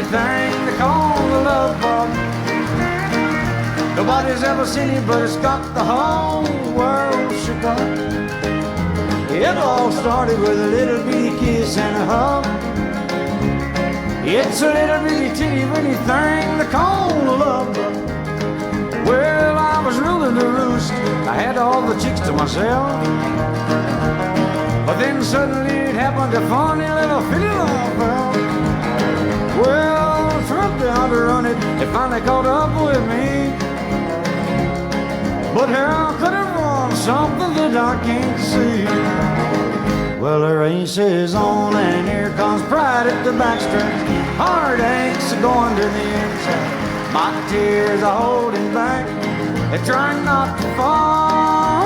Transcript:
thing they call the love bug. Nobody's ever seen it, but it's got the whole world shook up. It all started with a little bitty kiss and a hug. It's a little bitty teeny bitty thing they call the love bug. Well, I was ruling the roost. I had all the chicks to myself. But then suddenly it happened, a funny little filly love fell. Well, the truck down to run it, it finally caught up with me. But how could it run something that I can't see? Well, the race is on and here comes pride at the backstretch. Heartaches are going to the inside. My tears are holding back. They're trying not to fall.